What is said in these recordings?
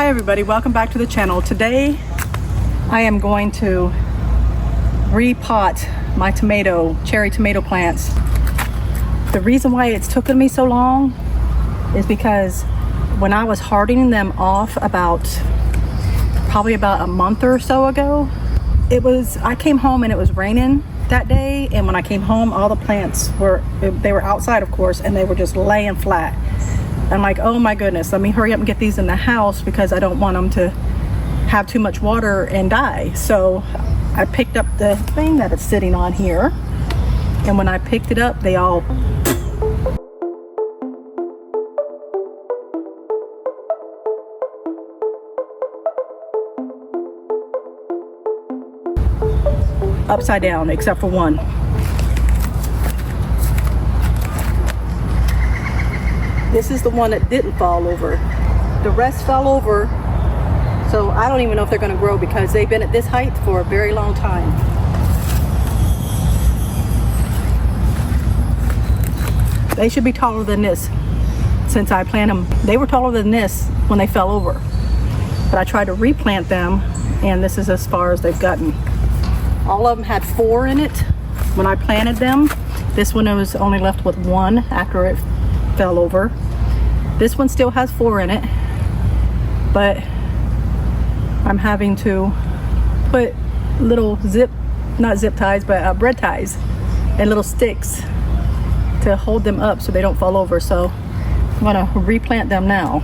Hi everybody, welcome back to the channel. Today I am going to repot my cherry tomato plants. The reason why it's taken me so long is because when I was hardening them off probably about a month or so ago, I came home and it was raining that day, and when I came home all the plants were outside, of course, and they were just laying flat. I'm like, oh my goodness, let me hurry up and get these in the house because I don't want them to have too much water and die. So I picked up the thing that it's sitting on here, and when I picked it up, they all upside down except for one. This is the one that didn't fall over. The rest fell over, so I don't even know if they're going to grow because they've been at this height for a very long time. They should be taller than this since I planted them. They were taller than this when they fell over, but I tried to replant them and this is as far as they've gotten. All of them had 4 in it when I planted them. This one was only left with 1 after it fell over. This one still has 4 in it, but I'm having to put little not zip ties, but bread ties and little sticks to hold them up so they don't fall over. So I'm gonna replant them now.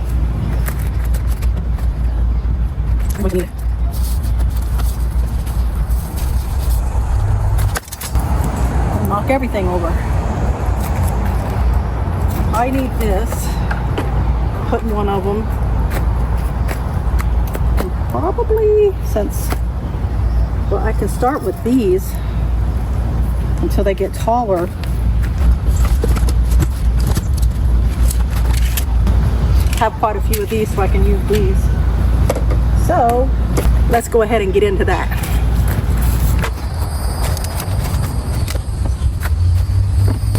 Knock everything over. I need this. Put in one of them. And probably I can start with these until they get taller. Have quite a few of these so I can use these. So let's go ahead and get into that.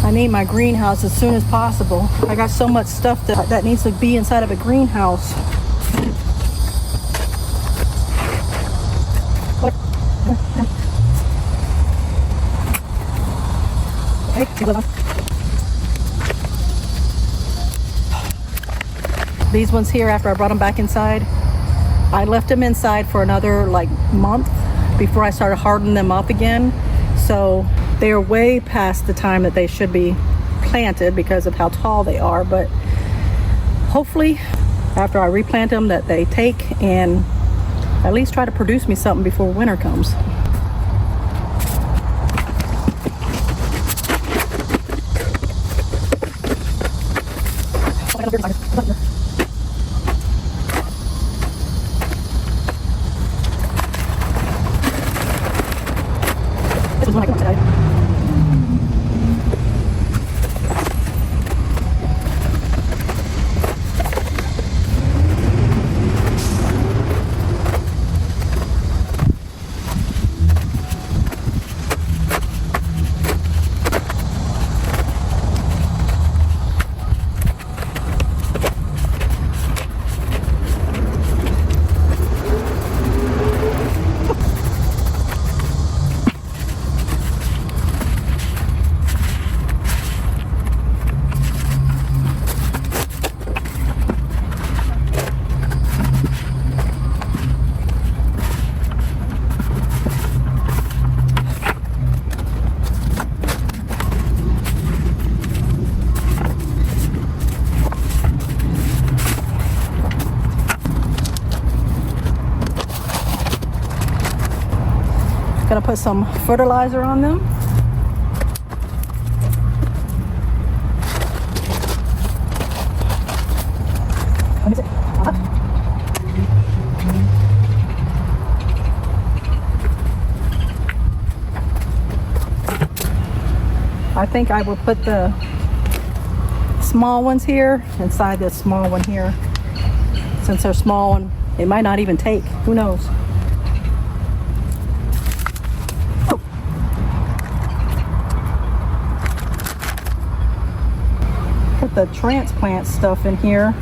I need my greenhouse as soon as possible. I got so much stuff that needs to be inside of a greenhouse. These ones here, after I brought them back inside, I left them inside for another month before I started hardening them up again. So they are way past the time that they should be planted because of how tall they are, but hopefully after I replant them that they take and at least try to produce me something before winter comes. This is one I got today. Gonna put some fertilizer on them. I think I will put the small ones here inside this small one here. Since they're small and it might not even take, who knows? Put the transplant stuff in here.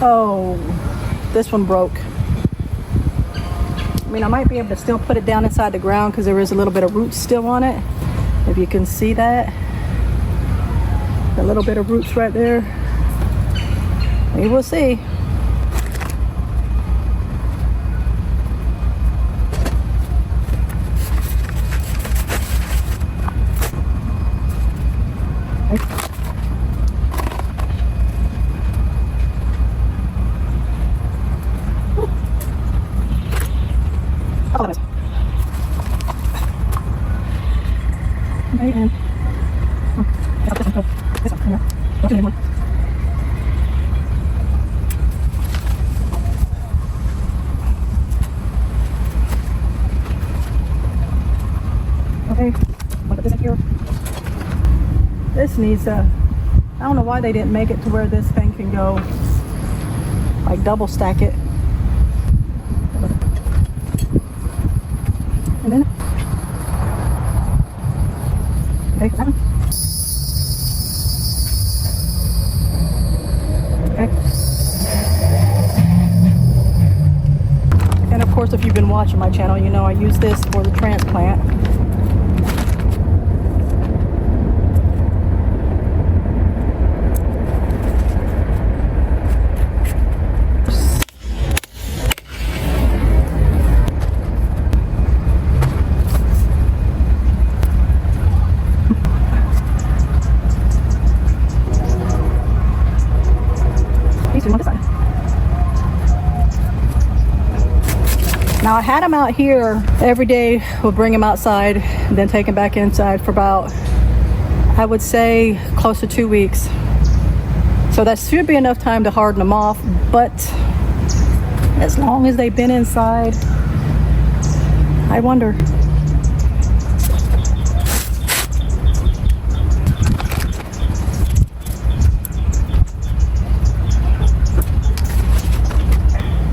Oh, this one broke. I mean, I might be able to still put it down inside the ground because there is a little bit of roots still on it. If you can see that. A little bit of roots right there. We will see. Okay, look at this in here. This needs a, I don't know why they didn't make it to where this thing can go, like double stack it. And then, okay, that one. Okay. And of course, if you've been watching my channel, you know I use this for the transplant. Now I had them out here every day. We'll bring them outside and then take them back inside for about, I would say, close to 2 weeks. So that should be enough time to harden them off, but as long as they've been inside, I wonder.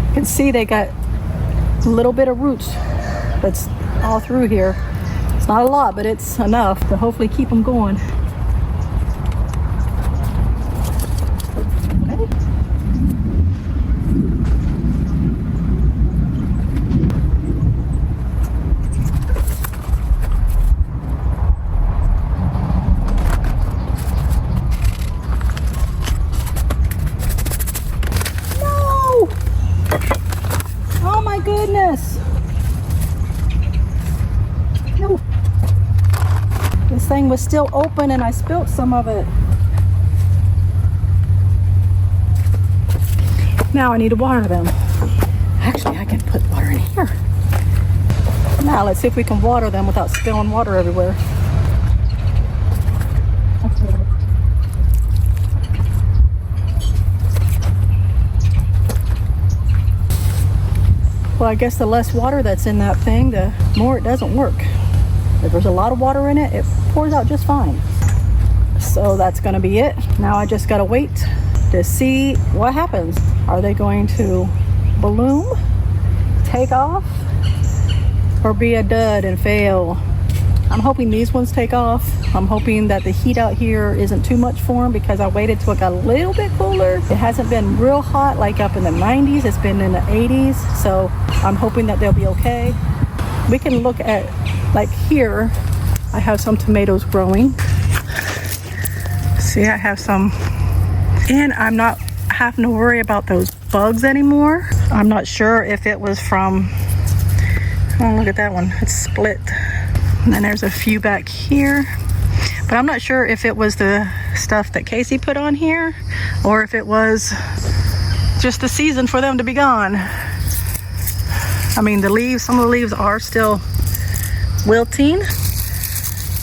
You can see they got a little bit of roots that's all through here. It's not a lot, but it's enough to hopefully keep them going. Okay. No! Oh my goodness! No. This thing was still open and I spilt some of it. Now I need to water them. Actually, I can put water in here. Now let's see if we can water them without spilling water everywhere. Well, I guess the less water that's in that thing, the more it doesn't work. If there's a lot of water in it, it pours out just fine. So that's gonna be it. Now I just gotta wait to see what happens. Are they going to bloom, take off, or be a dud and fail? I'm hoping these ones take off. I'm hoping that the heat out here isn't too much for them because I waited till it got a little bit cooler. It hasn't been real hot like up in the 90s. It's been in the 80s. So I'm hoping that they'll be okay. We can look at, like here, I have some tomatoes growing. See, I have some, and I'm not having to worry about those bugs anymore. I'm not sure if it was from, oh, look at that one, it's split. And then there's a few back here. But I'm not sure if it was the stuff that Casey put on here or if it was just the season for them to be gone. I mean, the leaves, some of the leaves are still wilting.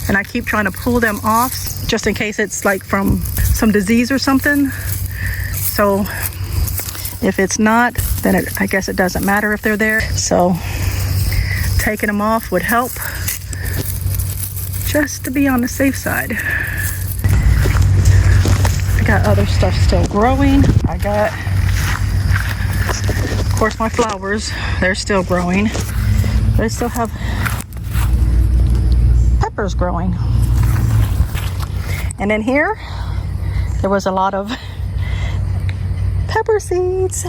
And I keep trying to pull them off just in case it's like from some disease or something. So if it's not, then I guess it doesn't matter if they're there. So taking them off would help, just to be on the safe side. I got other stuff still growing. I got, of course, my flowers. They're still growing. But I still have peppers growing. And in here, there was a lot of pepper seeds.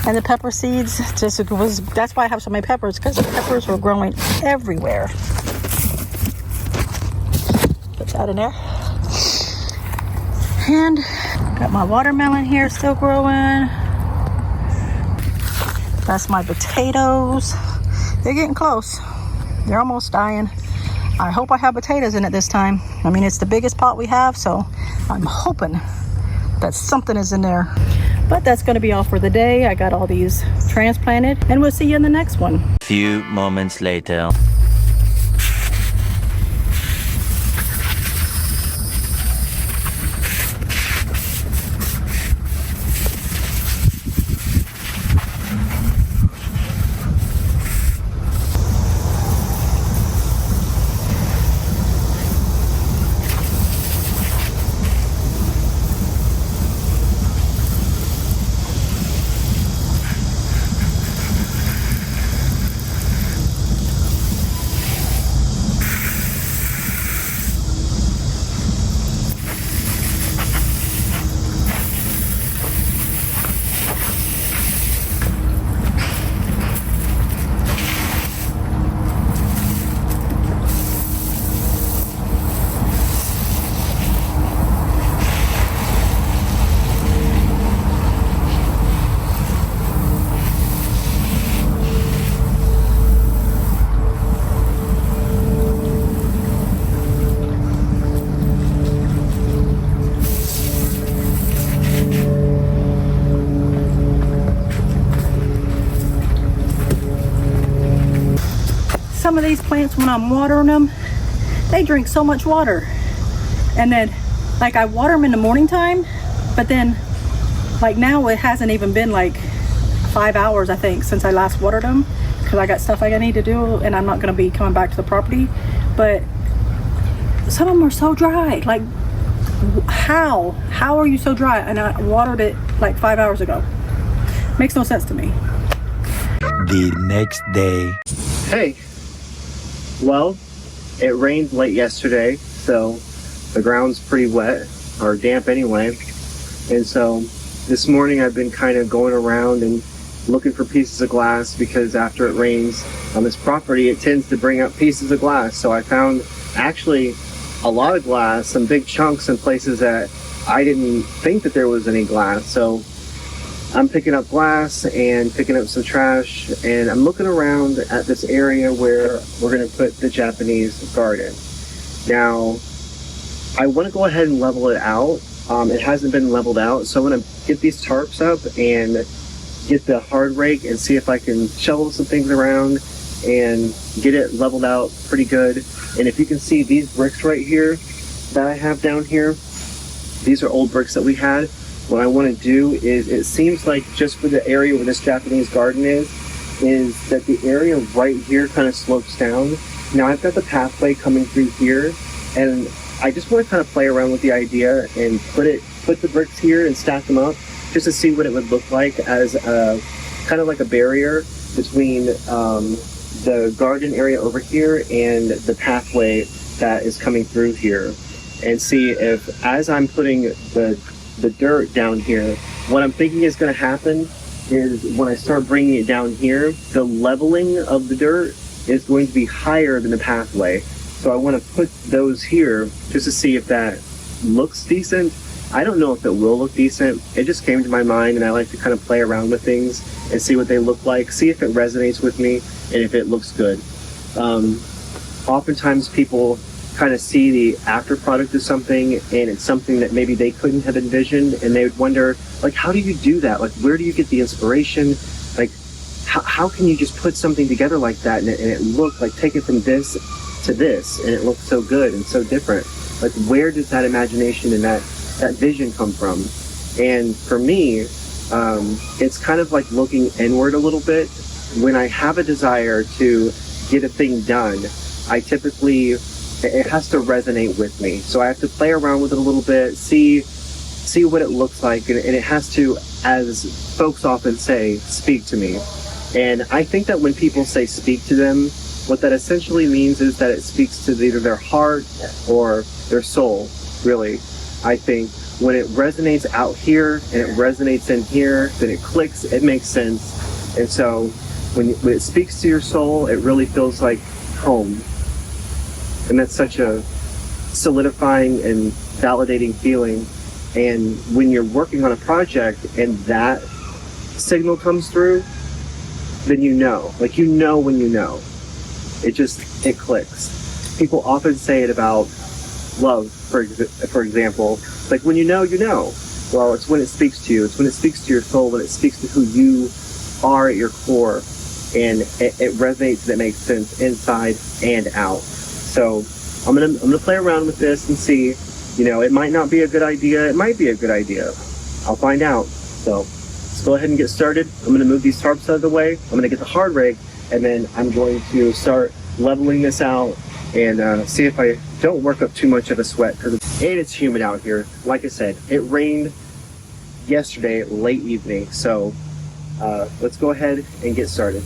And the pepper seeds that's why I have so many peppers, because the peppers were growing everywhere. Put that in there. And got my watermelon here still growing. That's my potatoes. They're getting close. They're almost dying. I hope I have potatoes in it this time. I mean, it's the biggest pot we have, so I'm hoping that something is in there. But that's going to be all for the day. I got all these transplanted, and we'll see you in the next one. Few moments later. Some of these plants, when I'm watering them, they drink so much water. And then, like, I water them in the morning time, but then, like, now it hasn't even been like 5 hours, I think, since I last watered them, because I got stuff I need to do, and I'm not going to be coming back to the property. But some of them are so dry. Like, how are you so dry? And I watered it like 5 hours ago. Makes no sense to me. The next day. Hey, well, it rained late yesterday, so the ground's pretty wet, or damp anyway. And so this morning I've been kind of going around and looking for pieces of glass, because after it rains on this property, it tends to bring up pieces of glass. So I found actually a lot of glass, some big chunks in places that I didn't think that there was any glass. So I'm picking up glass and picking up some trash, and I'm looking around at this area where we're going to put the Japanese garden. Now, I want to go ahead and level it out. It hasn't been leveled out, so I'm going to get these tarps up and get the hard rake and see if I can shovel some things around and get it leveled out pretty good. And if you can see these bricks right here that I have down here, these are old bricks that we had. What I want to do is, it seems like just for the area where this Japanese garden is that the area right here kind of slopes down. Now I've got the pathway coming through here, and I just want to kind of play around with the idea and put the bricks here and stack them up just to see what it would look like as a kind of like a barrier between the garden area over here and the pathway that is coming through here, and see if, as I'm putting the dirt down here, what I'm thinking is going to happen is when I start bringing it down here, the leveling of the dirt is going to be higher than the pathway. So I want to put those here just to see if that looks decent. I don't know if it will look decent. It just came to my mind, and I like to kind of play around with things and see what they look like, see if it resonates with me and if it looks good. Oftentimes people kind of see the after product of something, and it's something that maybe they couldn't have envisioned, and they would wonder, like, how do you do that? Like, where do you get the inspiration? Like, how can you just put something together like that and it look like, take it from this to this, and it looks so good and so different? Like, where does that imagination and that vision come from? And for me, it's kind of like looking inward a little bit. When I have a desire to get a thing done, I typically, it has to resonate with me. So I have to play around with it a little bit, see what it looks like, and it has to, as folks often say, speak to me. And I think that when people say speak to them, what that essentially means is that it speaks to either their heart or their soul, really. I think when it resonates out here and it resonates in here, then it clicks, it makes sense. And so when it speaks to your soul, it really feels like home. And that's such a solidifying and validating feeling. And when you're working on a project and that signal comes through, then you know. Like, you know when you know. It clicks. People often say it about love, for example. Like, when you know, you know. Well, it's when it speaks to you. It's when it speaks to your soul, when it speaks to who you are at your core. And it resonates and it makes sense inside and out. So I'm gonna play around with this and see. You know, it might not be a good idea. It might be a good idea. I'll find out. So let's go ahead and get started. I'm gonna move these tarps out of the way. I'm gonna get the hard rig, and then I'm going to start leveling this out and see if I don't work up too much of a sweat, because it's humid out here. Like I said, it rained yesterday late evening. So let's go ahead and get started.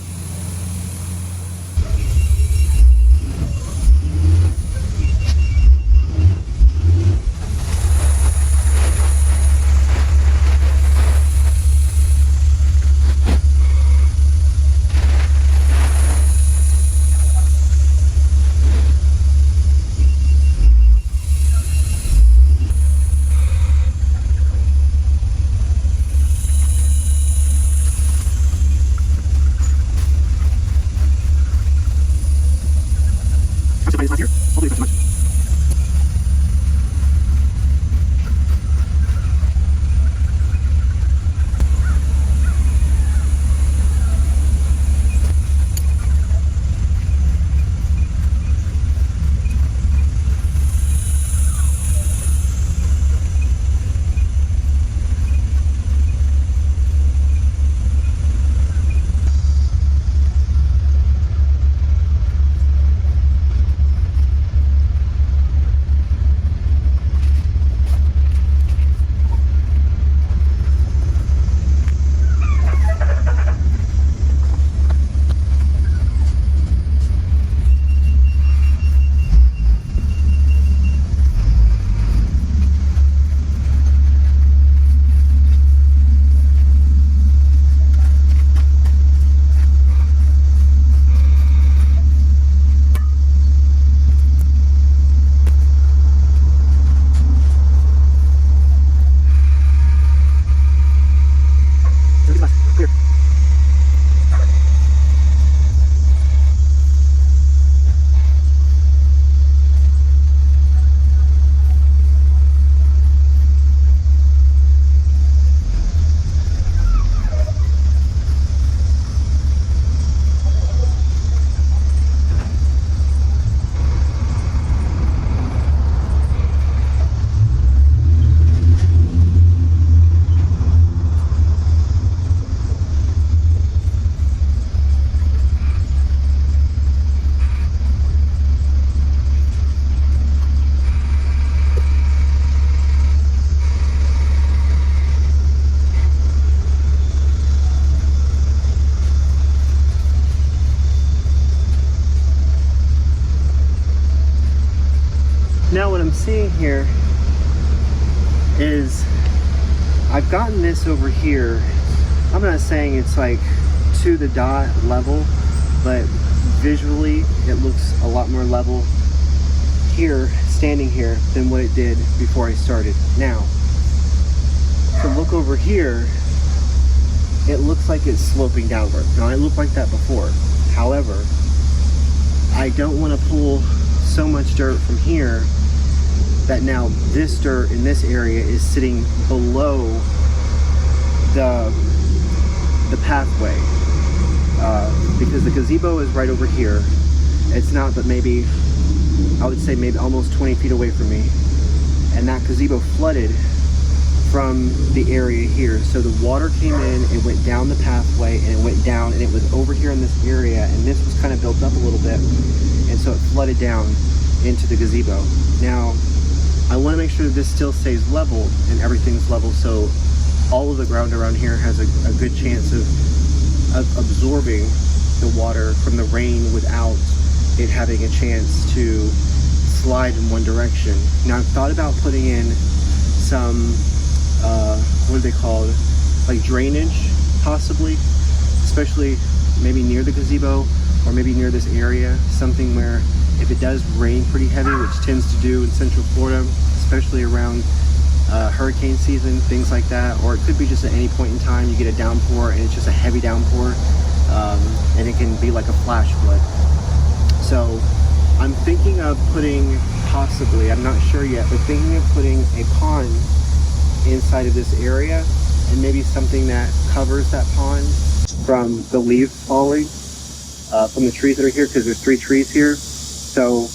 Now what I'm seeing here is I've gotten this over here. I'm not saying it's like to the dot level, but visually it looks a lot more level here, standing here, than what it did before I started. Now, to look over here, it looks like it's sloping downward. Now, it looked like that before. However, I don't want to pull so much dirt from here that now this dirt in this area is sitting below the pathway, because the gazebo is right over here. It's not, but maybe I would say maybe almost 20 feet away from me, and that gazebo flooded from the area here. So the water came in, it went down the pathway, and it went down, and it was over here in this area, and this was kind of built up a little bit, and so it flooded down into the gazebo. Now, I want to make sure that this still stays level and everything's level, so all of the ground around here has a good chance of absorbing the water from the rain without it having a chance to slide in one direction. Now, I've thought about putting in some, what are they called? Like drainage, possibly, especially maybe near the gazebo or maybe near this area. Something where if it does rain pretty heavy, which tends to do in Central Florida, especially around hurricane season, things like that, or it could be just at any point in time you get a downpour and it's just a heavy downpour, and it can be like a flash flood. So I'm thinking of putting, possibly, I'm not sure yet, but thinking of putting a pond inside of this area, and maybe something that covers that pond from the leaves falling from the trees that are here, because there's 3 trees here. So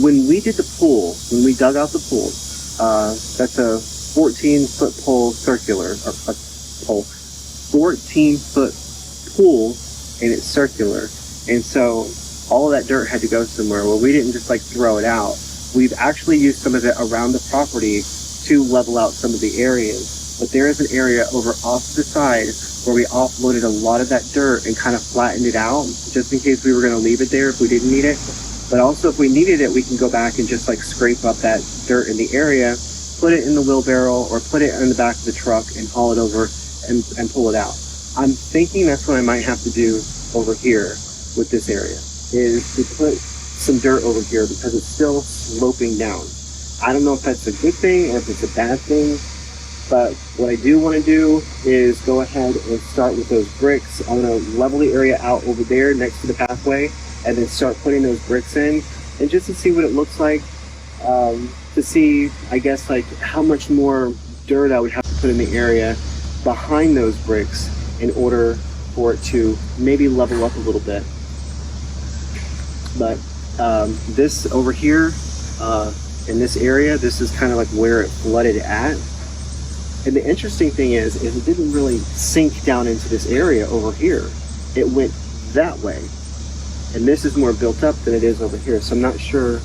when we did the pool, when we dug out the pool, that's a 14-foot pole circular, or a pole, 14-foot pool, and it's circular. And so all of that dirt had to go somewhere. Well, we didn't just like throw it out. We've actually used some of it around the property to level out some of the areas. But there is an area over off to the side where we offloaded a lot of that dirt and kind of flattened it out, just in case we were going to leave it there if we didn't need it. But also if we needed it, we can go back and just like scrape up that dirt in the area, put it in the wheelbarrow or put it in the back of the truck and haul it over and pull it out. I'm thinking that's what I might have to do over here with this area, is to put some dirt over here because it's still sloping down. I don't know if that's a good thing or if it's a bad thing, but what I do want to do is go ahead and start with those bricks. I'm going to level the area out over there next to the pathway and then start putting those bricks in, and just to see what it looks like, to see, I guess, like how much more dirt I would have to put in the area behind those bricks in order for it to maybe level up a little bit. But this over here, in this area, this is kind of like where it flooded at. And the interesting thing is it didn't really sink down into this area over here. It went that way. And this is more built up than it is over here. So I'm not sure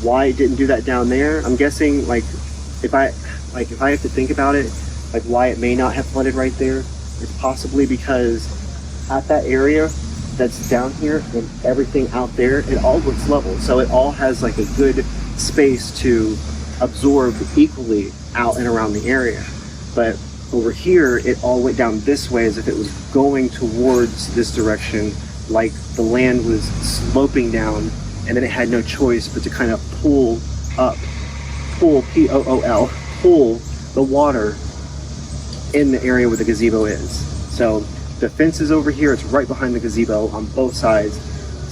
why it didn't do that down there. I'm guessing like if I have to think about it, like why it may not have flooded right there, it's possibly because at that area that's down here and everything out there, it all looks level. So it all has like a good space to absorb equally out and around the area. But over here, it all went down this way as if it was going towards this direction, like the land was sloping down, and then it had no choice but to kind of pull up, P-O-O-L, pull the water in the area where the gazebo is. So the fence is over here, it's right behind the gazebo on both sides.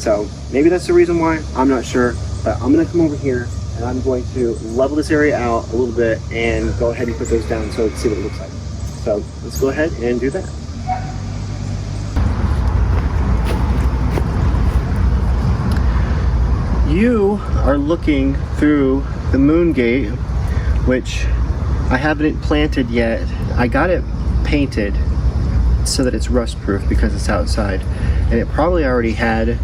So maybe that's the reason why, I'm not sure, but I'm gonna come over here and I'm going to level this area out a little bit and go ahead and put those down so we can see what it looks like. So let's go ahead and do that. You are looking through the moon gate, which I haven't planted yet. I got it painted so that it's rust proof because it's outside, and it probably already had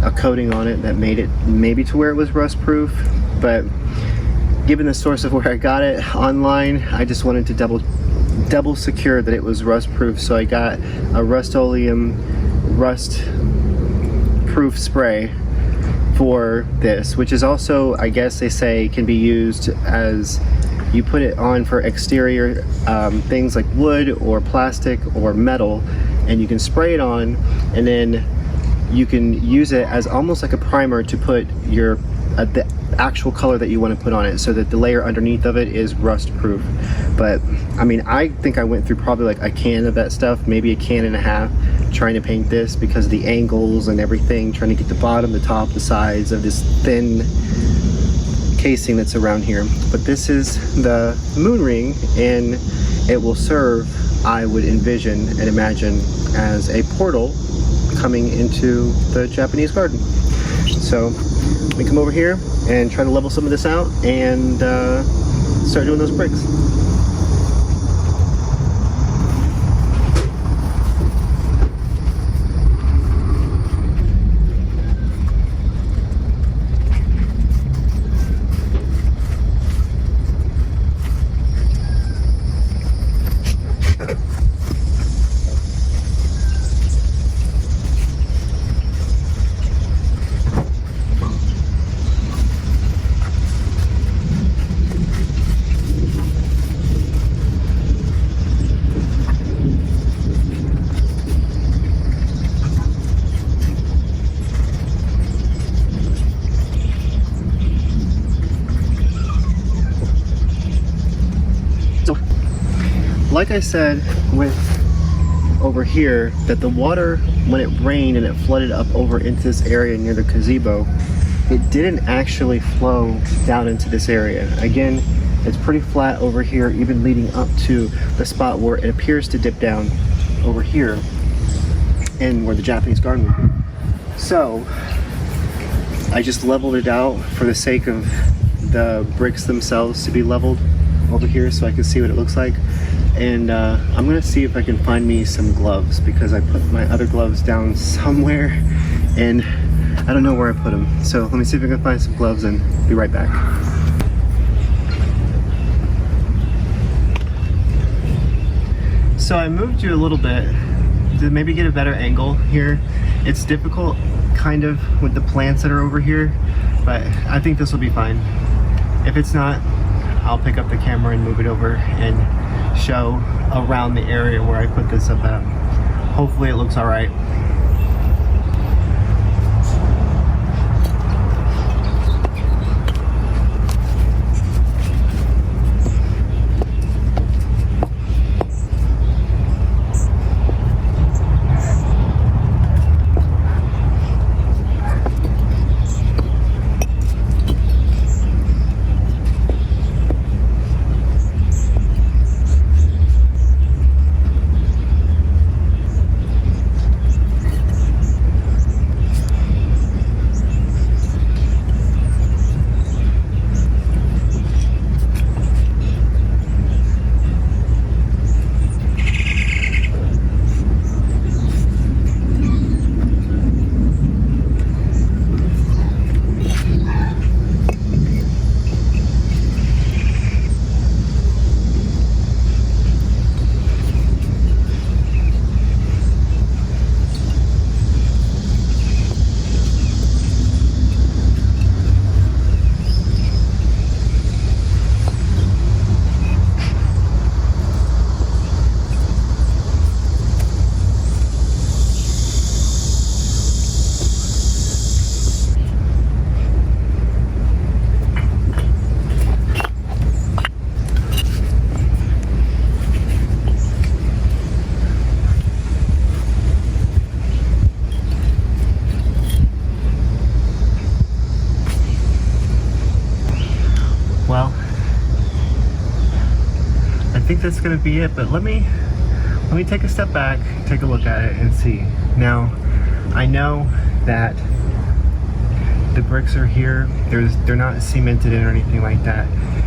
a coating on it that made it maybe to where it was rust proof, but given the source of where I got it online, I just wanted to double secure that it was rust proof. So I got a Rust-Oleum rust proof spray for this, which is also, I guess they say, can be used as you put it on for exterior things like wood or plastic or metal, and you can spray it on and then you can use it as almost like a primer to put your the actual color that you want to put on it, so that the layer underneath of it is rust proof. But I mean, I think I went through probably like a can of that stuff, maybe a can and a half, trying to paint this because of the angles and everything, trying to get the bottom, the top, the sides of this thin casing that's around here. But this is the moon ring, and it will serve, I would envision and imagine, as a portal coming into the Japanese garden. So let me come over here and try to level some of this out and start doing those bricks. like I said with over here, that the water, when it rained and it flooded up over into this area near the gazebo, it didn't actually flow down into this area. Again, it's pretty flat over here, even leading up to the spot where it appears to dip down over here and where the Japanese garden would be. So I just leveled it out for the sake of the bricks themselves to be leveled over here so I can see what it looks like. And I'm gonna see if I can find me some gloves, because I put my other gloves down somewhere and I don't know where I put them. So let me see if I can find some gloves and be right back. So I moved you a little bit to maybe get a better angle here. It's difficult kind of with the plants that are over here, but I think this will be fine. If it's not, I'll pick up the camera and move it over and show around the area where I put this up at. Hopefully it looks all right. Well, I think that's gonna be it, but let me take a step back, take a look at it and see. Now, I know that the bricks are here, they're not cemented in or anything like that.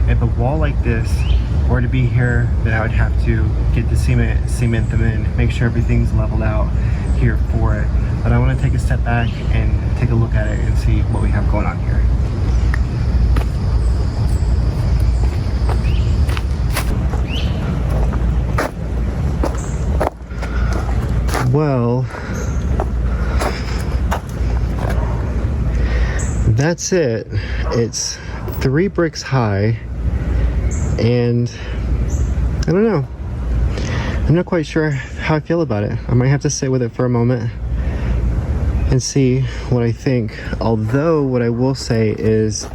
If a wall like this were to be here, then I would have to get the cement them in, make sure everything's leveled out here for it. But I wanna take a step back and take a look at it and see what we have going on here. Well, that's it. It's 3 bricks high, and I don't know. I'm not quite sure how I feel about it. I might have to sit with it for a moment and see what I think. Although what I will say is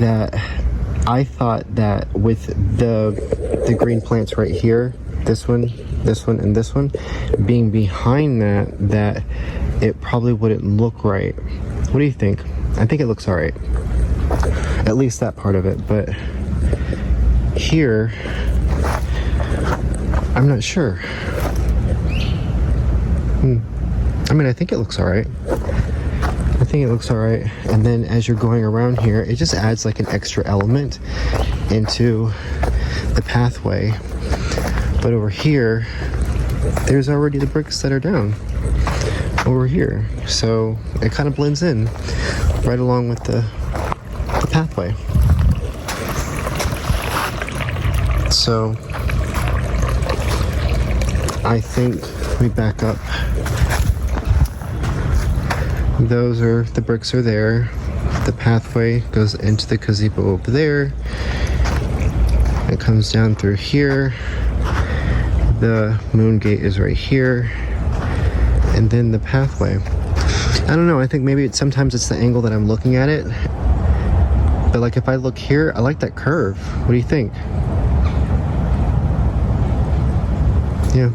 that I thought that with the green plants right here, this one, and this one being behind that it probably wouldn't look right. What do you think? I think it looks all right, at least that part of it, but here I'm not sure. I mean, I think it looks all right. I think it looks all right. And then as you're going around here, it just adds like an extra element into the pathway. But over here, there's already the bricks that are down over here. So it kind of blends in right along with the pathway. So I think we back up. Those are, the bricks are there. The pathway goes into the gazebo over there. It comes down through here. The moon gate is right here, and then the pathway. I don't know, I think maybe sometimes it's the angle that I'm looking at it, but like if I look here, I like that curve. What do you think? Yeah.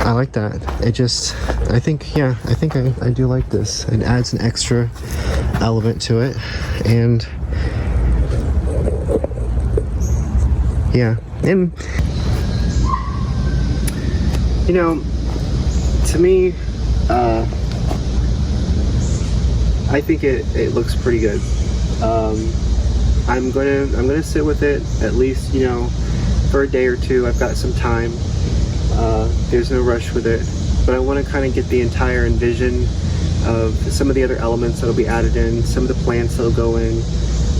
I like that. It just, I think I do like this. It adds an extra element to it. And yeah, and you know, to me, I think it looks pretty good. I'm gonna sit with it at least, you know, for a day or two. I've got some time. There's no rush with it, but I want to kind of get the entire envision of some of the other elements that'll be added in, some of the plants that'll go in,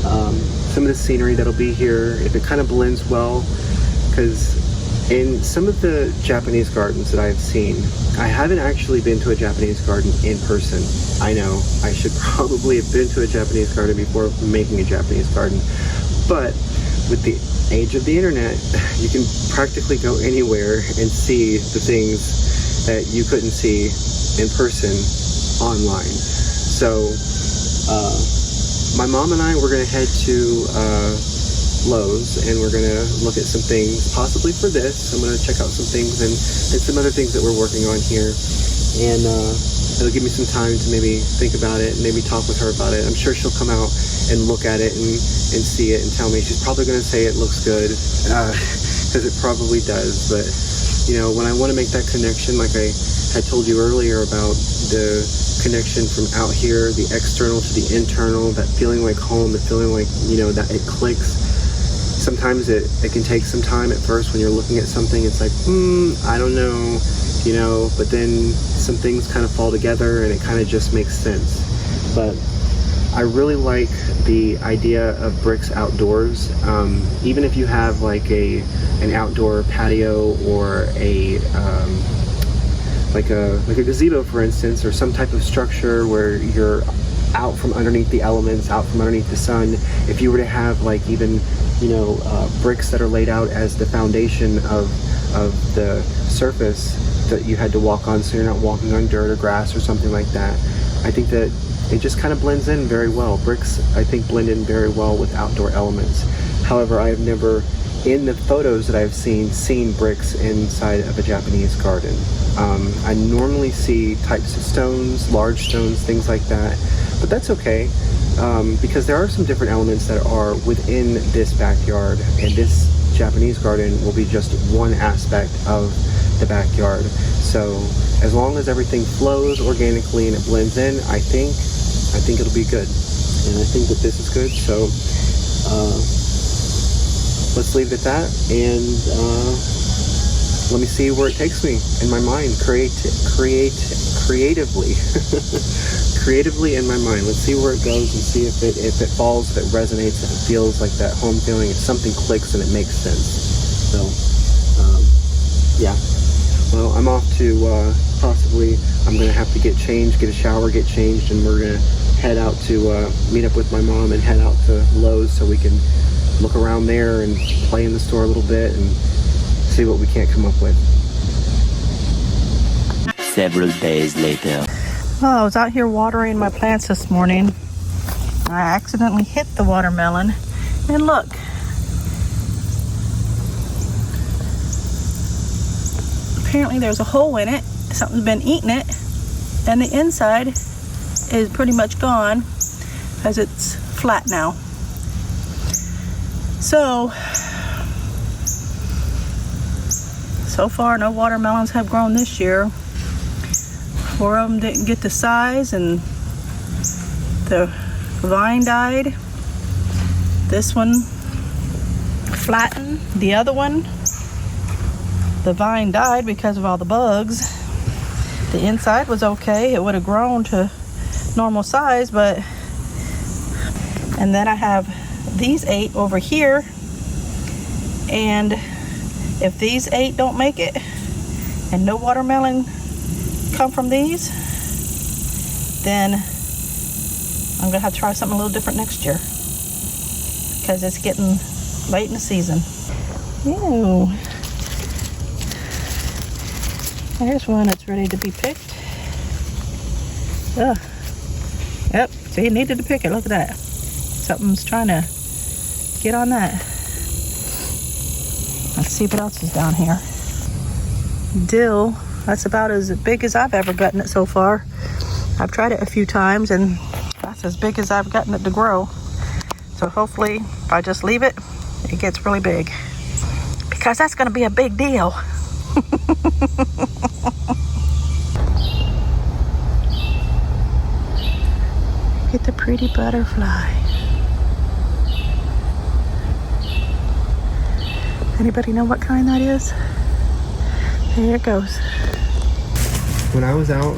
some of the scenery that'll be here, if it kind of blends well. Because in some of the Japanese gardens that I've seen, I haven't actually been to a Japanese garden in person. I know I should probably have been to a Japanese garden before making a Japanese garden, but with the age of the internet, you can practically go anywhere and see the things that you couldn't see in person online. So my mom and I, we're gonna head to Lowe's, and we're gonna look at some things possibly for this. I'm gonna check out some things and some other things that we're working on here, and it'll give me some time to maybe think about it and maybe talk with her about it. I'm sure she'll come out and look at it and see it and tell me. She's probably going to say it looks good, because it probably does. But, you know, when I want to make that connection, like I had told you earlier about the connection from out here, the external to the internal, that feeling like home, the feeling like, you know, that it clicks. Sometimes it can take some time at first when you're looking at something. It's like, I don't know, you know, but then some things kind of fall together and it kind of just makes sense. But I really like the idea of bricks outdoors. Even if you have like an outdoor patio or like a gazebo, for instance, or some type of structure where you're out from underneath the elements, out from underneath the sun. If you were to have like even, you know, bricks that are laid out as the foundation of the surface that you had to walk on, so you're not walking on dirt or grass or something like that, I think that it just kind of blends in very well. Bricks, I think, blend in very well with outdoor elements. However, I have never, in the photos that I've seen bricks inside of a Japanese garden. I normally see types of stones, large stones, things like that, but that's okay, because there are some different elements that are within this backyard, and this Japanese garden will be just one aspect of the backyard. So as long as everything flows organically and it blends in, I think it'll be good, and I think that this is good. So let's leave it at that, and let me see where it takes me in my mind, creatively creatively in my mind. Let's see where it goes and see if it falls, if it resonates, if it feels like that home feeling, if something clicks and it makes sense. So yeah, well, I'm off to possibly, I'm gonna have to get changed, get a shower, get changed, and we're gonna head out to meet up with my mom and head out to Lowe's so we can look around there and play in the store a little bit and see what we can't come up with. Several days later. Well, I was out here watering my plants this morning. I accidentally hit the watermelon, and look. Apparently there's a hole in it. Something's been eating it, and the inside is pretty much gone because it's flat now. So far no watermelons have grown this year. 4 of them didn't get the size, and the vine died. This one flattened. The other one, the vine died because of all the bugs. The inside was okay. It would have grown to normal size, but, and then I have these 8 over here, and if these 8 don't make it and no watermelon come from these, then I'm gonna have to try something a little different next year, because it's getting late in the season. Ew. There's one that's ready to be picked. Ugh. Yep, see, you needed to pick it. Look at that. Something's trying to get on that. Let's see what else is down here. dill. That's about as big as I've ever gotten it so far. I've tried it a few times and that's as big as I've gotten it to grow. So hopefully if I just leave it, it gets really big, because that's going to be a big deal. Get the pretty butterfly. Anybody know what kind that is? There it goes. When I was out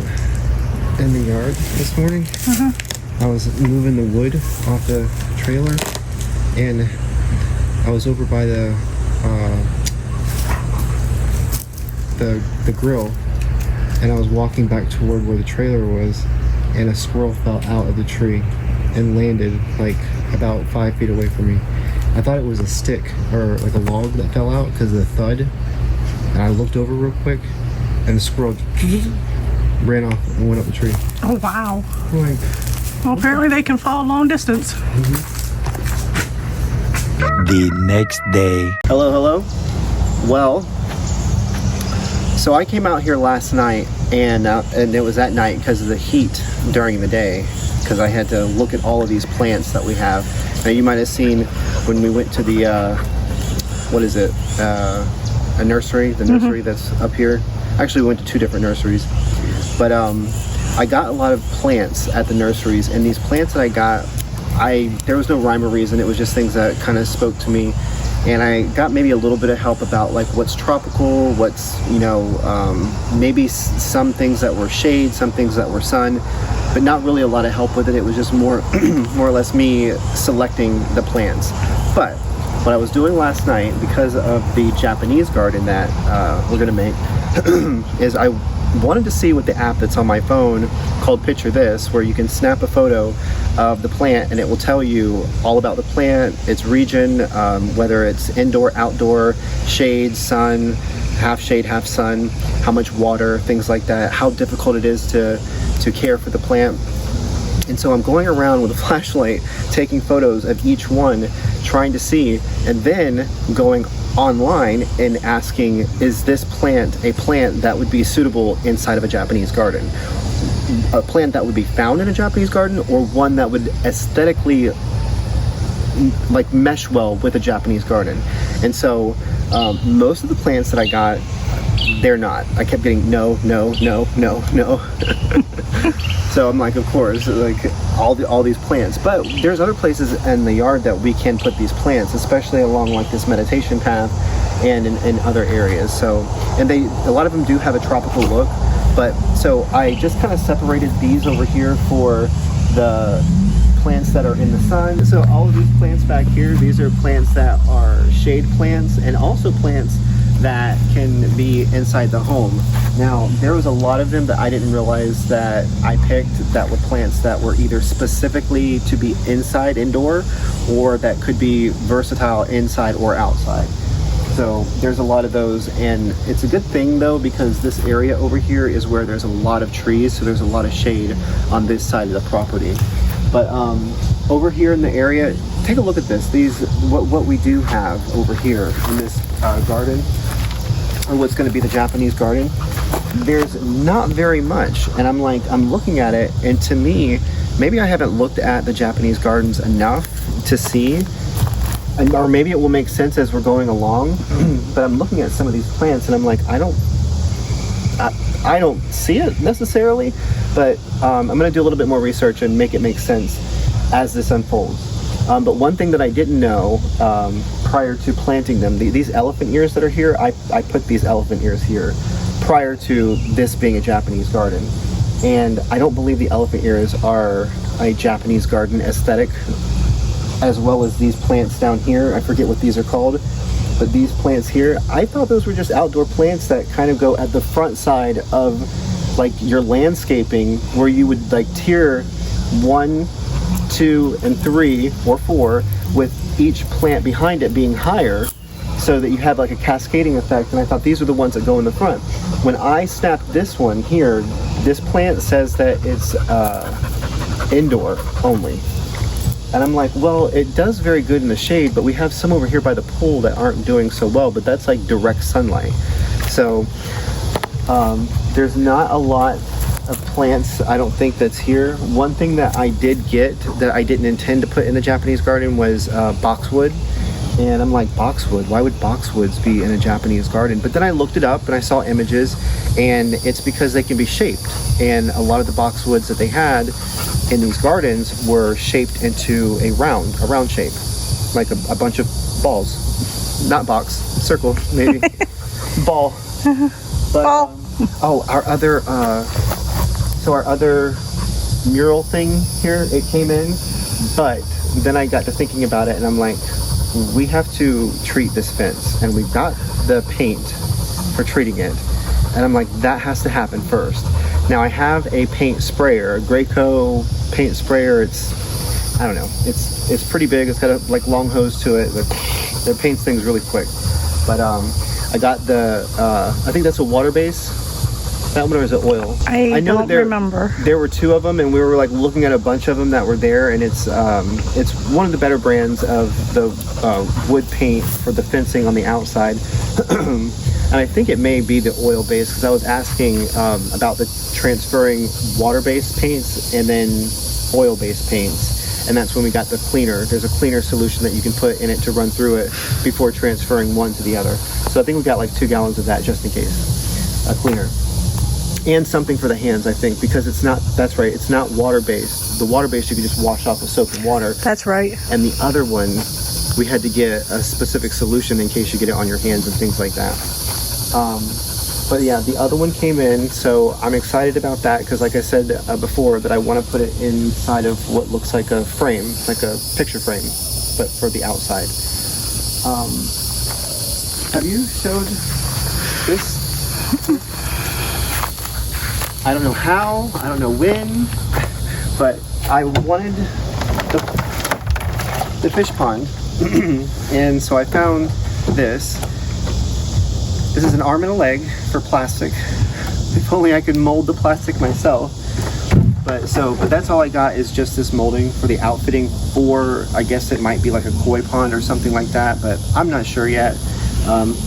in the yard this morning, I was moving the wood off the trailer, and I was over by the grill, and I was walking back toward where the trailer was, and a squirrel fell out of the tree and landed like about 5 feet away from me. I thought it was a stick or like a log that fell out because of the thud, and I looked over real quick, and the squirrel ran off and went up the tree. Oh wow. Like, well, apparently they can fall a long distance. The next day. hello. Well, so I came out here last night, and it was at night because of the heat during the day, because I had to look at all of these plants that we have. Now you might have seen when we went to the a nursery, the nursery that's up here. Actually, we went to 2 different nurseries, but I got a lot of plants at the nurseries, and these plants that I got, there was no rhyme or reason. It was just things that kind of spoke to me, and I got maybe a little bit of help about like what's tropical, what's, you know, maybe some things that were shade, some things that were sun, but not really a lot of help with it. It was just more or less me selecting the plants. But what I was doing last night, because of the Japanese garden that we're gonna make, is I wanted to see what the app that's on my phone called Picture This, where you can snap a photo of the plant and it will tell you all about the plant, its region, whether it's indoor, outdoor, shade, sun, half shade, half sun, how much water, things like that, how difficult it is to care for the plant. And so I'm going around with a flashlight taking photos of each one, trying to see, and then going online and asking, is this plant a plant that would be suitable inside of a Japanese garden? A plant that would be found in a Japanese garden, or one that would aesthetically like mesh well with a Japanese garden? And so most of the plants that I got, they're not. I kept getting no. So I'm like, of course, like all these plants. But there's other places in the yard that we can put these plants, especially along like this meditation path and in other areas. So, and a lot of them do have a tropical look. But so I just kind of separated these over here for the plants that are in the sun. So all of these plants back here, these are plants that are shade plants, and also plants that can be inside the home. Now, there was a lot of them that I didn't realize that I picked that were plants that were either specifically to be inside, indoor, or that could be versatile inside or outside. So there's a lot of those, and it's a good thing though, because this area over here is where there's a lot of trees, so there's a lot of shade on this side of the property. But over here in the area, take a look at this. What we do have over here in this garden, or what's going to be the Japanese garden, there's not very much. And I'm looking at it, and to me, maybe I haven't looked at the Japanese gardens enough to see, or maybe it will make sense as we're going along. But I'm looking at some of these plants, and I'm like, I don't see it necessarily, but I'm going to do a little bit more research and make it make sense as this unfolds. But one thing that I didn't know prior to planting them, these elephant ears that are here, I put these elephant ears here prior to this being a Japanese garden. And I don't believe the elephant ears are a Japanese garden aesthetic, as well as these plants down here. I forget what these are called, but these plants here, I thought those were just outdoor plants that kind of go at the front side of like your landscaping, where you would like tier 1, 2, and 3 or 4, with each plant behind it being higher, so that you have like a cascading effect. And I thought these are the ones that go in the front. When I snapped this one here, this plant says that it's indoor only. And I'm like, well, it does very good in the shade, but we have some over here by the pool that aren't doing so well, but that's like direct sunlight. So There's not a lot of plants, I don't think, that's here. One thing that I did get that I didn't intend to put in the Japanese garden was boxwood. And I'm like, boxwood? Why would boxwoods be in a Japanese garden? But then I looked it up and I saw images, and it's because they can be shaped. And a lot of the boxwoods that they had in these gardens were shaped into a round shape, like a bunch of balls. Not box, circle, maybe. Ball. But, Ball. our other mural thing here, it came in, but then I got to thinking about it, and I'm like, we have to treat this fence, and we've got the paint for treating it, and I'm like, that has to happen first. Now I have a paint sprayer, a Graco paint sprayer. I don't know, it's pretty big. It's got a long hose to it. It paints things really quick. But I got I think that's a water base. That one, or is it oil? I don't remember. There were two of them, and we were looking at a bunch of them that were there, and it's one of the better brands of the wood paint for the fencing on the outside. And I think it may be the oil base, because I was asking about the transferring water-based paints and then oil-based paints, and that's when we got the cleaner. There's a cleaner solution that you can put in it to run through it before transferring one to the other. So I think we got 2 gallons of that just in case, a cleaner. And something for the hands, I think, because it's not water-based. The water-based you can just wash off with soap and water. That's right. And the other one, we had to get a specific solution in case you get it on your hands and things like that. But yeah, the other one came in, so I'm excited about that, because like I said before, that I want to put it inside of what looks like a frame, like a picture frame, but for the outside. Have you showed this? I don't know how, I don't know when, but I wanted the fish pond, and so I found this. This is an arm and a leg for plastic. If only I could mold the plastic myself. But that's all I got, is just this molding for the outfitting for, I guess it might be like a koi pond or something like that, but I'm not sure yet.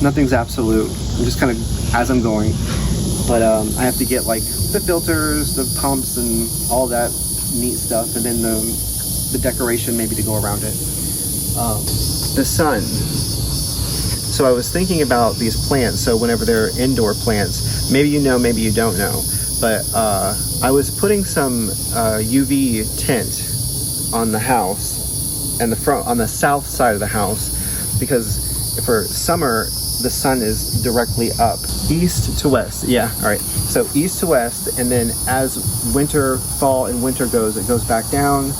Nothing's absolute. I'm just kind of as I'm going. But I have to get the filters, the pumps, and all that neat stuff, and then the decoration maybe to go around it. The sun. So I was thinking about these plants. So whenever they're indoor plants, maybe you know, maybe you don't know, but I was putting some UV tint on the house and on the south side of the house, because for summer the sun is directly up, east to west. Yeah, all right. So east to west, and then as fall and winter goes, it goes back down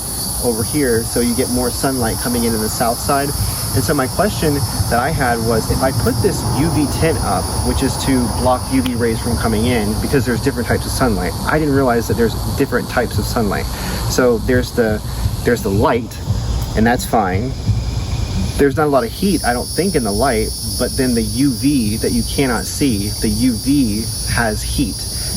over here, so you get more sunlight coming in the south side. And so my question that I had was, if I put this UV tint up, which is to block UV rays from coming in, because there's different types of sunlight. I didn't realize that there's different types of sunlight. So there's the light, and that's fine. There's not a lot of heat, I don't think, in the light, but then the UV that you cannot see, the UV has heat.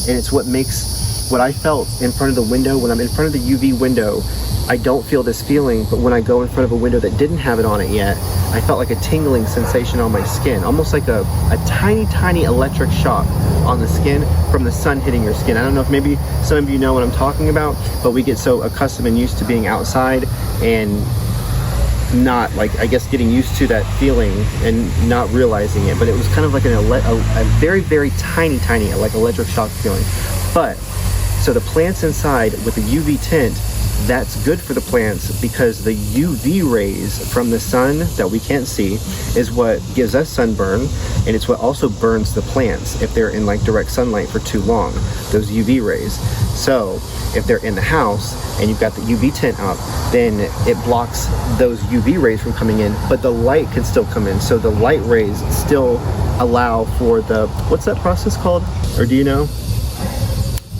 And it's what I felt in front of the window. When I'm in front of the UV window, I don't feel this feeling, but when I go in front of a window that didn't have it on it yet, I felt like a tingling sensation on my skin, almost like a tiny, tiny electric shock on the skin from the sun hitting your skin. I don't know if maybe some of you know what I'm talking about, but we get so accustomed and used to being outside and not, I guess, getting used to that feeling and not realizing it. But it was kind of like a very, very tiny, electric shock feeling. But so the plants inside with the UV tint, that's good for the plants, because the UV rays from the sun that we can't see is what gives us sunburn, and it's what also burns the plants if they're in direct sunlight for too long, those UV rays. So if they're in the house and you've got the UV tint up, then it blocks those UV rays from coming in, but the light can still come in. So the light rays still allow for what's that process called? Or do you know?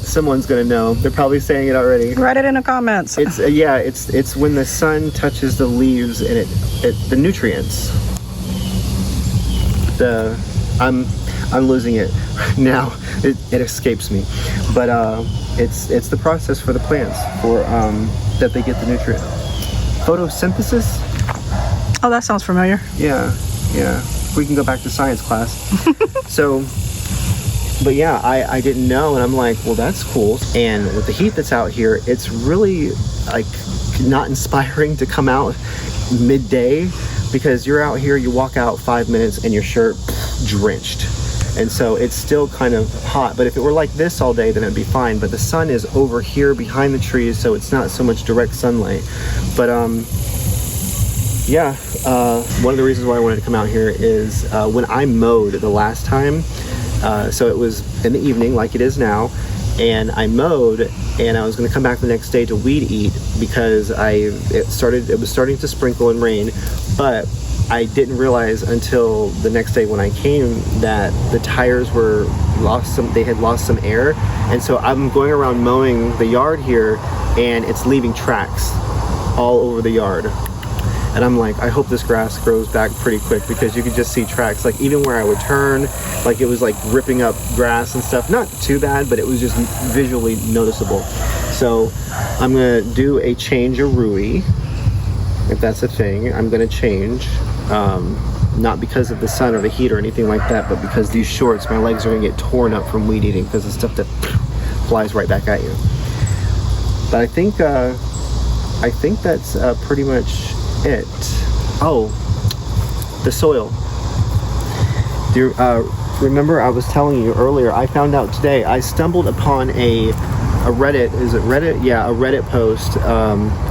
Someone's gonna know. They're probably saying it already. Write it in the comments. It's it's when the sun touches the leaves and the nutrients. I'm losing it now. It escapes me, but it's the process for the plants for that they get the nutrient. Photosynthesis. Oh, that sounds familiar. Yeah. We can go back to science class. So But yeah, I didn't know, and I'm like, well, that's cool. And with the heat that's out here, it's really like not inspiring to come out midday, because you're out here, you walk out 5 minutes and your shirt drenched. And so it's still kind of hot. But if it were like this all day, then it'd be fine. But the sun is over here behind the trees, so it's not so much direct sunlight. But yeah, one of the reasons why I wanted to come out here is when I mowed the last time, so it was in the evening like it is now, and I mowed, and I was going to come back the next day to weed eat because it was starting to sprinkle and rain, but I didn't realize until the next day when I came that the tires had lost some air, and so I'm going around mowing the yard here, and it's leaving tracks all over the yard. And I'm like, I hope this grass grows back pretty quick, because you could just see tracks, like even where I would turn, like it was like ripping up grass and stuff. Not too bad, but it was just visually noticeable. So I'm gonna do a change of Rui, if that's a thing. I'm gonna change, not because of the sun or the heat or anything like that, but because these shorts, my legs are gonna get torn up from weed eating because of stuff that flies right back at you. But I think that's pretty much it. Oh, the soil. Do you remember I was telling you earlier, I found out today, I stumbled upon a Reddit, is it Reddit? Yeah, a Reddit post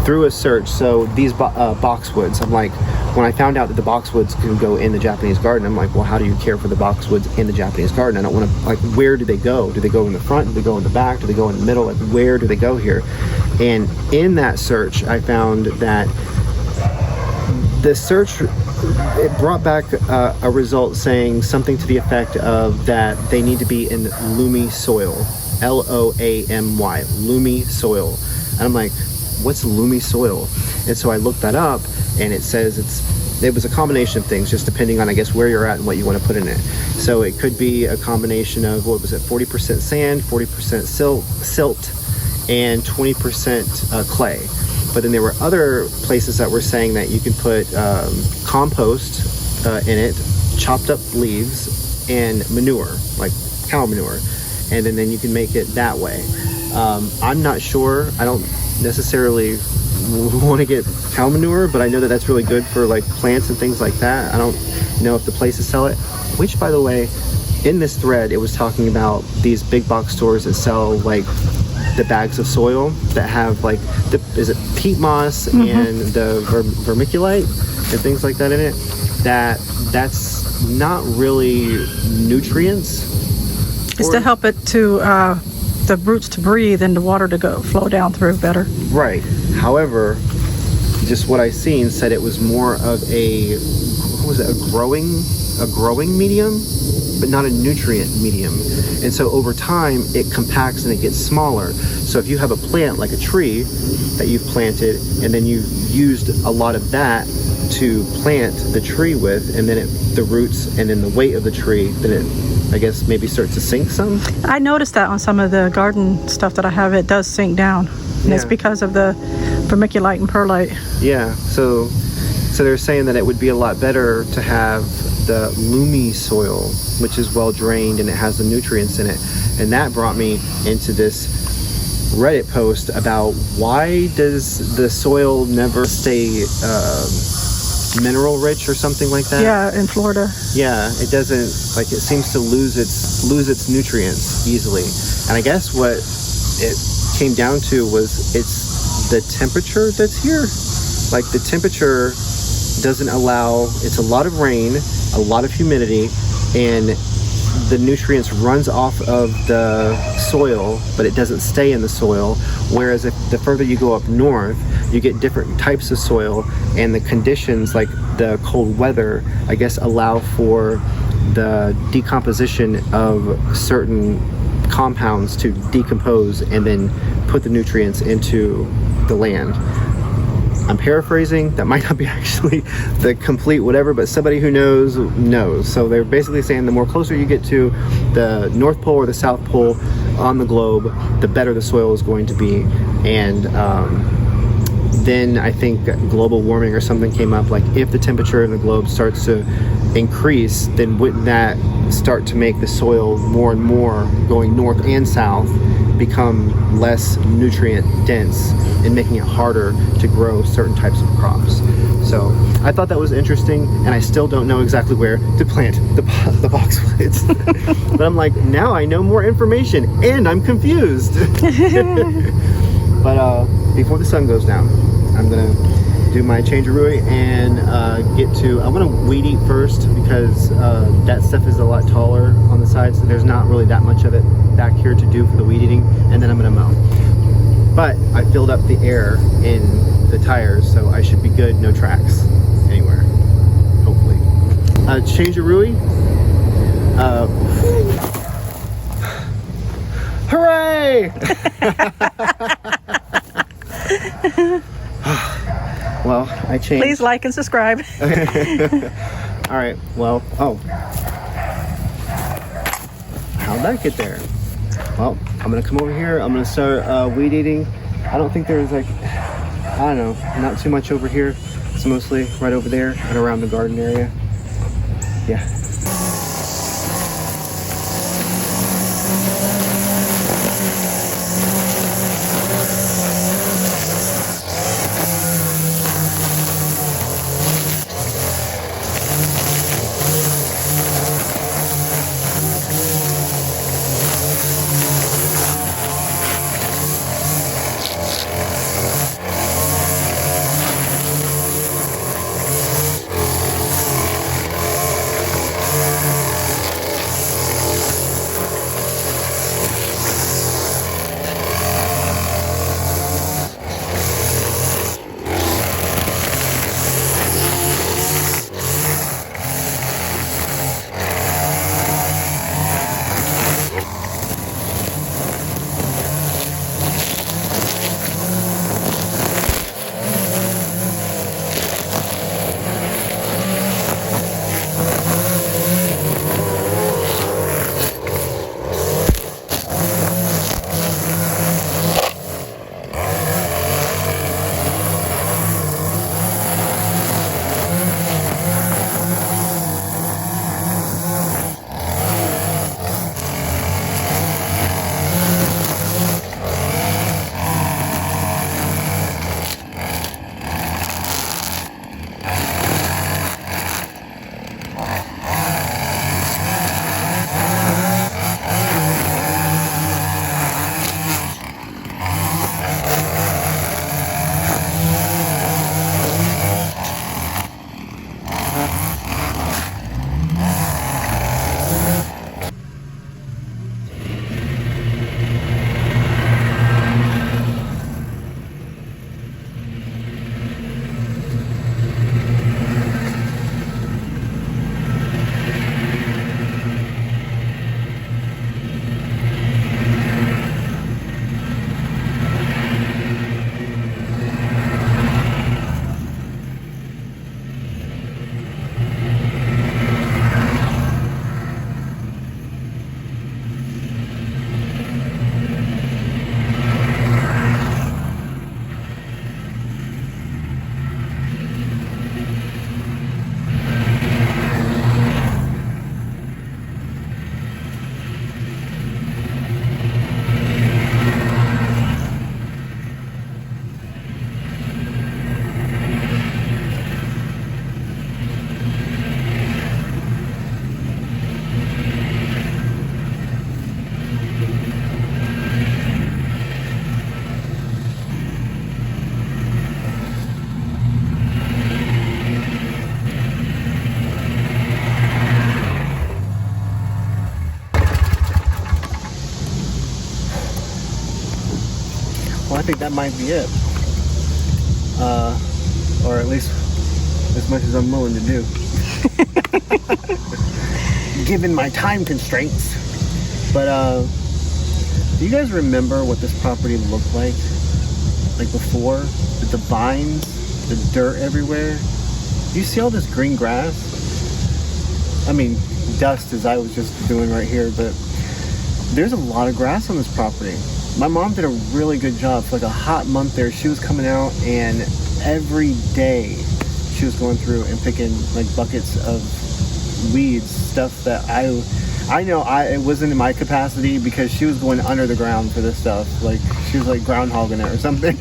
through a search. So these boxwoods, I'm like, when I found out that the boxwoods can go in the Japanese garden, I'm like, well, how do you care for the boxwoods in the Japanese garden? I don't want to, like, where do they go? Do they go in the front? Do they go in the back? Do they go in the middle? Like, where do they go here? And in that search, I found that the search, it brought back a result saying something to the effect of that they need to be in loamy soil, Loamy, loamy soil. And I'm like, what's loamy soil? And so I looked that up, and it says it was a combination of things, just depending on, I guess, where you're at and what you want to put in it. So it could be a combination of, what was it, 40% sand, 40% silt, and 20% clay. But then there were other places that were saying that you can put compost in it, chopped up leaves, and manure, like cow manure. And then you can make it that way. I'm not sure. I don't necessarily want to get cow manure, but I know that that's really good for like plants and things like that. I don't know if the places sell it. Which, by the way, in this thread, it was talking about these big box stores that sell like the bags of soil that have like is it peat moss and the vermiculite and things like that in it. That's not really nutrients. It's to help it to the roots to breathe and the water to flow down through better. Right. However, just what I seen said it was more of a growing medium, but not a nutrient medium. And so over time it compacts and it gets smaller. So if you have a plant like a tree that you've planted, and then you've used a lot of that to plant the tree with, and then the roots and then the weight of the tree, then it, I guess, maybe starts to sink some. I noticed that on some of the garden stuff that I have, it does sink down. And it's because of the vermiculite and perlite. Yeah, so they're saying that it would be a lot better to have the loamy soil, which is well drained and it has the nutrients in it. And that brought me into this Reddit post about why does the soil never stay mineral rich or something like that. Yeah, in Florida. Yeah, it doesn't, like, it seems to lose its nutrients easily. And I guess what it came down to was it's the temperature that's here. Like, the temperature doesn't allow, it's a lot of rain, a lot of humidity, and the nutrients runs off of the soil, but it doesn't stay in the soil. Whereas if the further you go up north, you get different types of soil, and the conditions, like the cold weather, I guess, allow for the decomposition of certain compounds to decompose and then put the nutrients into the land. I'm paraphrasing, that might not be actually the complete whatever, but somebody who knows. So they're basically saying the more closer you get to the North Pole or the South Pole on the globe, the better the soil is going to be. And then I think global warming or something came up, like if the temperature in the globe starts to increase, then wouldn't that start to make the soil more and more going north and south become less nutrient dense and making it harder to grow certain types of crops? So I thought that was interesting, and I still don't know exactly where to plant the box plants. But I'm like, now I know more information and I'm confused. But before the sun goes down, I'm gonna do my changeroo and I want to weed eat first, because that stuff is a lot taller on the side, so there's not really that much of it back here to do for the weed eating, and then I'm gonna mow. But I filled up the air in the tires, so I should be good, no tracks anywhere, hopefully. Changeroo. Hooray! Well, I changed. Please like and subscribe. All right, well, how'd that get there? Well, I'm gonna come over here. I'm gonna start weed eating. I don't think there's like, I don't know, not too much over here. It's mostly right over there and around the garden area. Yeah. Well, I think that might be it. Or at least as much as I'm willing to do. Given my time constraints. But do you guys remember what this property looked like? Like before? With the vines, the dirt everywhere? Do you see all this green grass? I mean, dust as I was just doing right here, but there's a lot of grass on this property. My mom did a really good job for like a hot month there. She was coming out, and every day she was going through and picking like buckets of weeds, stuff that I know it wasn't in my capacity, because she was going under the ground for this stuff. Like she was like groundhogging it or something.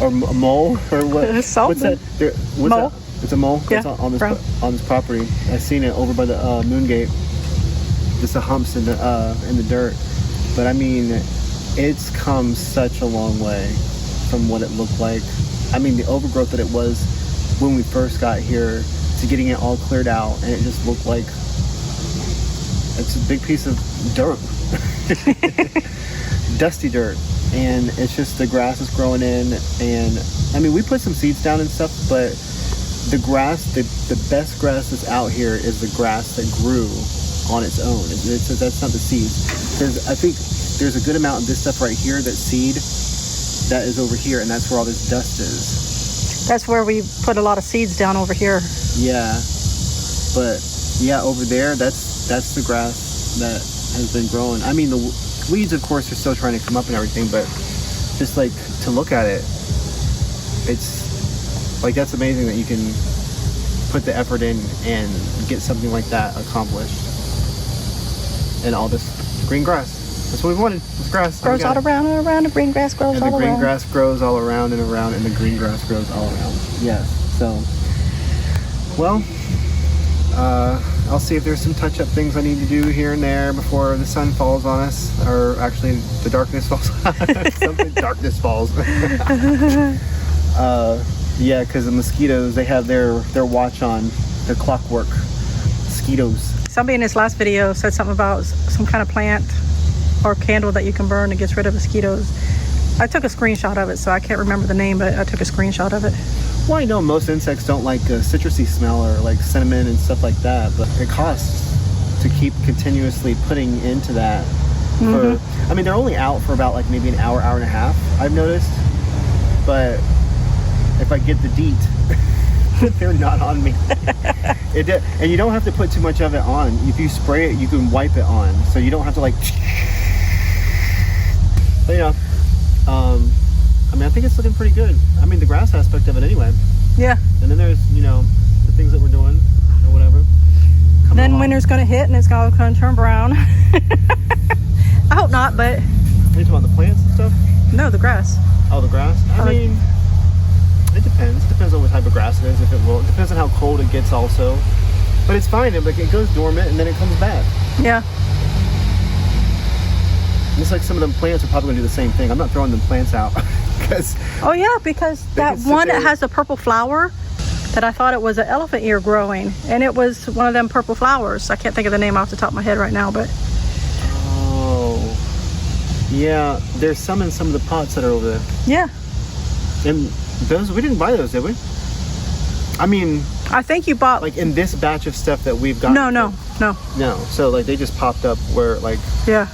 Or a mole or what? What's that? Mole. That? It's a mole. Yeah, it's on this property. I seen it over by the moon gate. Just the humps in the dirt. But I mean, it's come such a long way from what it looked like. I mean, the overgrowth that it was when we first got here to getting it all cleared out, and it just looked like it's a big piece of dirt. Dusty dirt. And it's just the grass is growing in, and I mean, we put some seeds down and stuff, but the grass, the best grass that's out here is the grass that grew on its own. That's not the seeds. Because I think there's a good amount of this stuff right here, that seed, that is over here, and that's where all this dust is. That's where we put a lot of seeds down over here. Yeah, but yeah, over there, that's the grass that has been growing. I mean, the weeds, of course, are still trying to come up and everything, but just like to look at it, it's like, that's amazing that you can put the effort in and get something like that accomplished. And all this green grass. That's what we wanted. This grass. Grows all around and around. The green grass grows all around. And the green grass grows all around and around, and the green grass grows all around. Yes. So, well, I'll see if there's some touch-up things I need to do here and there before the sun falls on us, or actually the darkness falls on us. Something darkness falls. Yeah, because the mosquitoes, they have their watch on, their clockwork. Mosquitoes. Somebody in this last video said something about some kind of plant or candle that you can burn that gets rid of mosquitoes. I took a screenshot of it, so I can't remember the name, but I took a screenshot of it. Well, I know most insects don't like a citrusy smell or like cinnamon and stuff like that, but it costs to keep continuously putting into that. I mean, they're only out for about like maybe an hour, hour and a half, I've noticed. But if I get the DEET, they're not on me. And you don't have to put too much of it on. If you spray it, you can wipe it on, so you don't have to like. But yeah, I mean, I think it's looking pretty good. I mean, the grass aspect of it anyway. Yeah. And then there's, you know, the things that we're doing or whatever. Then along. Winter's gonna hit and it's all gonna turn brown. I hope not, but. Are you talking about the plants and stuff? No, the grass. Oh, the grass? I mean, it depends. It depends on what type of grass it is. If it will, it depends on how cold it gets also. But it's fine. Like, it goes dormant and then it comes back. Yeah. Just like some of them plants are probably gonna do the same thing. I'm not throwing them plants out. Oh yeah, because that one that has a purple flower, that I thought it was an elephant ear growing, and it was one of them purple flowers. I can't think of the name off the top of my head right now, but. Oh. Yeah, there's some in some of the pots that are over there. Yeah. And those, we didn't buy those, did we? I mean, I think you bought like in this batch of stuff that we've got. No. So like they just popped up where like. Yeah.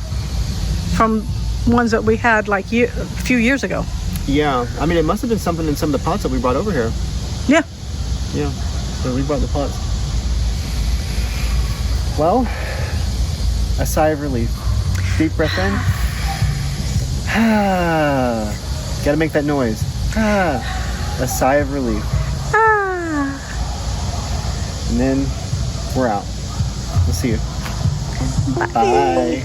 From ones that we had like a few years ago. Yeah, I mean, it must have been something in some of the pots that we brought over here. Yeah. Yeah, so we brought the pots. Well, a sigh of relief. Deep breath in. Gotta make that noise. A sigh of relief. And then we're out. We'll see you. Bye.